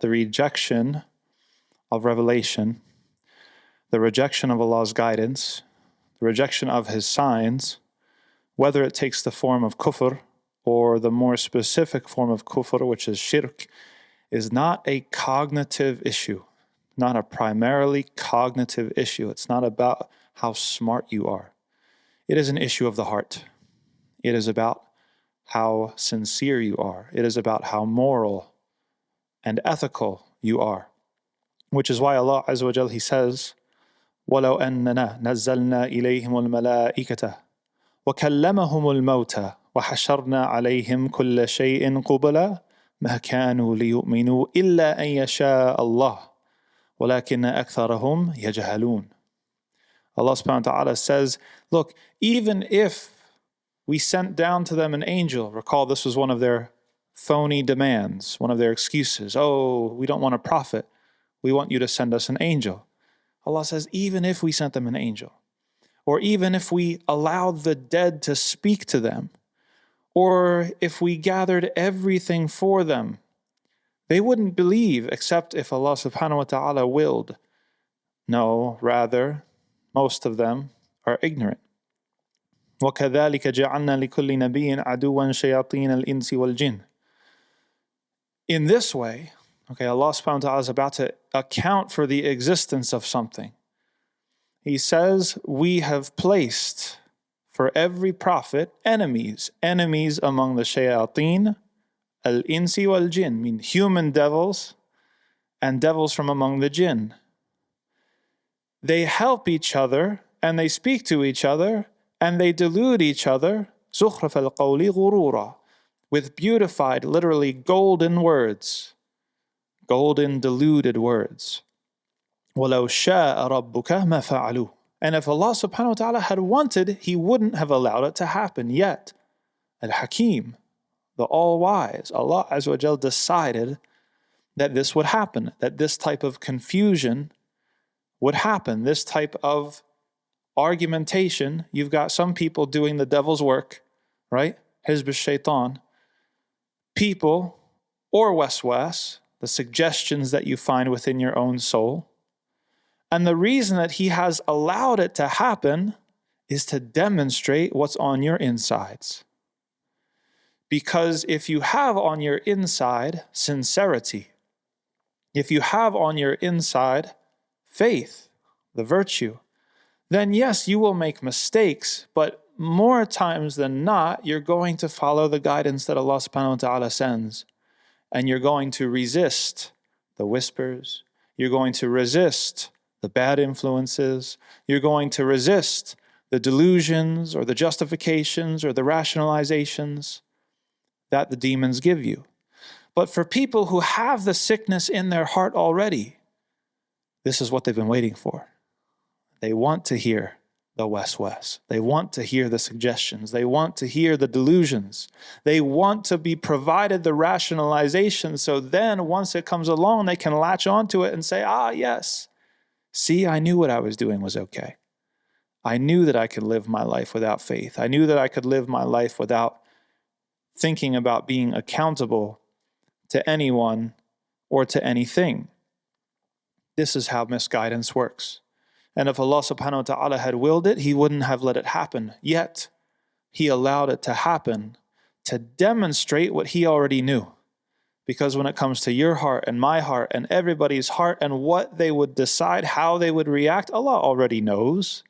the rejection of revelation, the rejection of Allah's guidance, the rejection of His signs, whether it takes the form of kufr or the more specific form of kufr, which is shirk, is not a cognitive issue, not a primarily cognitive issue. It's not about how smart you are. It is an issue of the heart. It is about how sincere you are. It is about how moral and ethical you are. Which is why Allah Azza wa Jal, He says, وَلَوْ أَنَّنَا نَزَّلْنَا إِلَيْهِمُ الْمَلَائِكَةَ وَكَلَّمَهُمُ الْمَوْتَى وَحَشَرْنَا عَلَيْهِمْ كُلَّ شَيْءٍ قُبُلًا مَا كَانُوا لِيُؤْمِنُوا إِلَّا أَن يَشَاءَ اللَّهُ وَلَكِنَّ أَكْثَرَهُمْ يَجْهَلُونَ. Allah subhanahu wa ta'ala says, look, even if we sent down to them an angel, recall this was one of their phony demands, one of their excuses. Oh, we don't want a prophet. We want you to send us an angel. Allah says, even if we sent them an angel, or even if we allowed the dead to speak to them, or if we gathered everything for them, they wouldn't believe except if Allah subhanahu wa ta'ala willed. No, rather, most of them are ignorant. وَكَذَلِكَ جَعَلْنَا لِكُلِّ نَبِيٍّ عَدُوًّا شَيَاطِينَ الْإِنسِ وَالْجِنِّ. In this way, okay, Allah subhanahu wa ta'ala is about to account for the existence of something. He says, we have placed for every prophet enemies among the shayateen, al-insi wal-jinn, mean human devils and devils from among the jinn. They help each other and they speak to each other and they delude each other, زُخْرَفَ الْقَوْلِ غُرُورًا, with beautified, literally golden words, golden deluded words. وَلَوْ شَاءَ رَبُّكَ مَا فَعَلُوهُ. And if Allah subhanahu wa ta'ala had wanted, He wouldn't have allowed it to happen yet. Al-Hakim, the all-wise, Allah Azza wa Jal decided that this would happen, that this type of confusion would happen, this type of argumentation. You've got some people doing the devil's work, right? Hizb al-Shaytan. People, or waswas, the suggestions that you find within your own soul. And the reason that He has allowed it to happen is to demonstrate what's on your insides. Because if you have on your inside sincerity, if you have on your inside faith, the virtue, then yes, you will make mistakes, but more times than not, you're going to follow the guidance that Allah subhanahu wa ta'ala sends. And you're going to resist the whispers. You're going to resist the bad influences. You're going to resist the delusions or the justifications or the rationalizations that the demons give you. But for people who have the sickness in their heart already, this is what they've been waiting for. They want to hear the waswas. They want to hear the suggestions. They want to hear the delusions. They want to be provided the rationalization, so then once it comes along, they can latch onto it and say, yes, see, I knew what I was doing was okay. I knew that I could live my life without faith. I knew that I could live my life without thinking about being accountable to anyone or to anything. This is how misguidance works. And if Allah subhanahu wa ta'ala had willed it, He wouldn't have let it happen. Yet, He allowed it to happen to demonstrate what He already knew. Because when it comes to your heart and my heart and everybody's heart and what they would decide, how they would react, Allah already knows.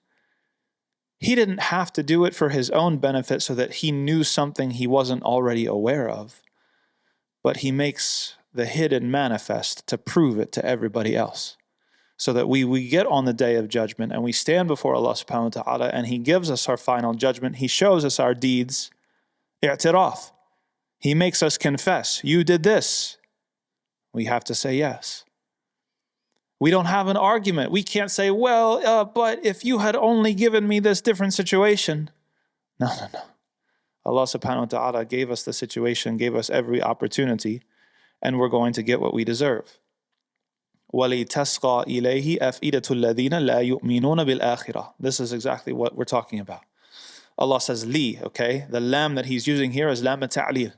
He didn't have to do it for His own benefit so that He knew something He wasn't already aware of. But He makes the hidden manifest to prove it to everybody else. So that we get on the day of judgment and we stand before Allah subhanahu wa ta'ala and He gives us our final judgment. He shows us our deeds. I'tiraf. He makes us confess. You did this. We have to say yes. We don't have an argument. We can't say, but if you had only given me this different situation. No. Allah subhanahu wa ta'ala gave us the situation, gave us every opportunity, and we're going to get what we deserve. وَلِتَسْقَى إِلَيْهِ أَفْئِدَةُ الَّذِينَ لَا يُؤْمِنُونَ بِالْآخِرَةِ. This is exactly what we're talking about. Allah says, li, okay? The lam that He's using here is lam ta'lil.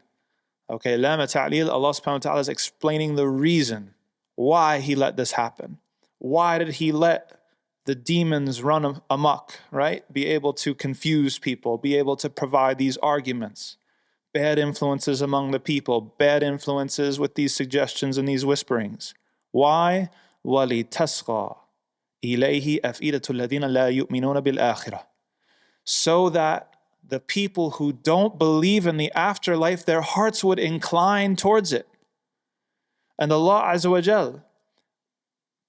Okay, lam ta'lil, Allah subhanahu wa ta'ala is explaining the reason why he let this happen. Why did he let the demons run amok, right? Be able to confuse people, be able to provide these arguments. Bad influences among the people, bad influences with these suggestions and these whisperings. Why? وَلِتَسْغَى إِلَيْهِ أَفْئِدَةُ الَّذِينَ لَا يُؤْمِنُونَ بِالْآخِرَةِ. So that the people who don't believe in the afterlife, their hearts would incline towards it. And Allah Azza wa Jal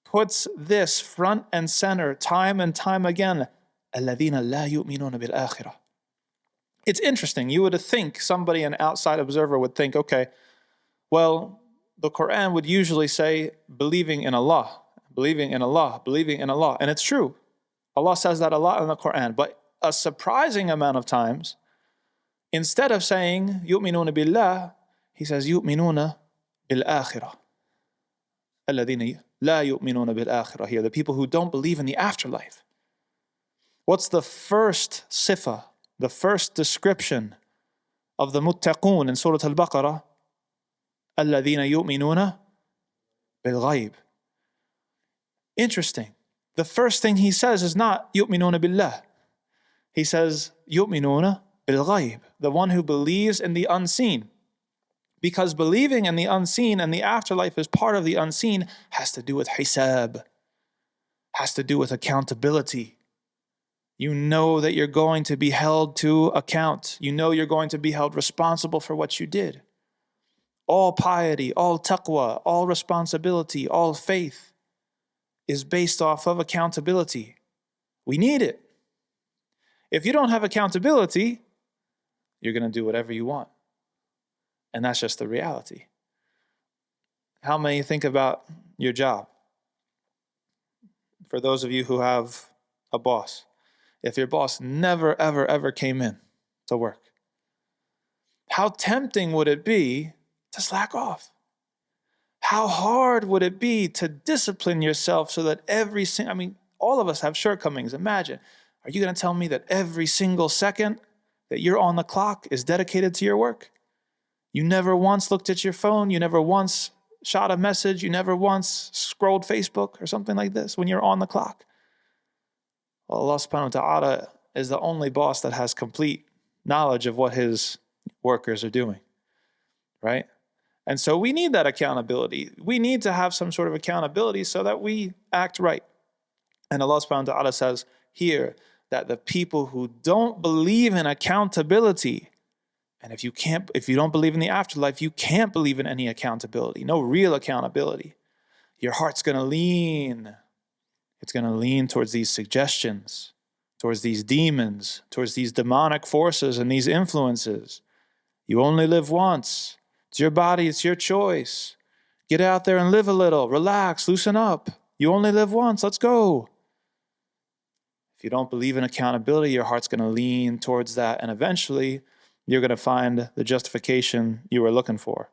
puts this front and center time and time again. الَّذِينَ لَا يُؤْمِنُونَ بِالْآخِرَةِ. It's interesting. You would think, somebody, an outside observer would think, okay, well, the Quran would usually say believing in Allah, believing in Allah, believing in Allah. And it's true. Allah says that a lot in the Quran. But a surprising amount of times, instead of saying yu'minuna billah, he says yu'minuna bil akhirah. Alladhina la yu'minuna bil akhirah here, the people who don't believe in the afterlife. What's the first sifa, the first description of the muttaqun in Surah Al-Baqarah? Alladhina yu'minuna bil ghayb. Interesting. The first thing he says is not yu'minuna billah. He says yu'minuna bil ghayb, the one who believes in the unseen. Because believing in the unseen and the afterlife is part of the unseen has to do with hisab, has to do with accountability. You know that you're going to be held to account. You know you're going to be held responsible for what you did. All piety, all taqwa, all responsibility, all faith is based off of accountability. We need it. If you don't have accountability, you're going to do whatever you want. And that's just the reality. How many think about your job? For those of you who have a boss, if your boss never, ever, ever came in to work, how tempting would it be to slack off? How hard would it be to discipline yourself so that all of us have shortcomings. Imagine, are you going to tell me that every single second that you're on the clock is dedicated to your work? You never once looked at your phone. You never once shot a message. You never once scrolled Facebook or something like this when you're on the clock. Well, Allah subhanahu wa ta'ala is the only boss that has complete knowledge of what his workers are doing, right? And so we need that accountability. We need to have some sort of accountability so that we act right. And Allah subhanahu wa ta'ala says here that the people who don't believe in accountability, and if you don't believe in the afterlife, you can't believe in any accountability, no real accountability. Your heart's going to lean. It's going to lean towards these suggestions, towards these demons, towards these demonic forces and these influences. You only live once. It's your body, it's your choice. Get out there and live a little. Relax, loosen up. You only live once, let's go. If you don't believe in accountability, your heart's going to lean towards that, and eventually you're going to find the justification you were looking for.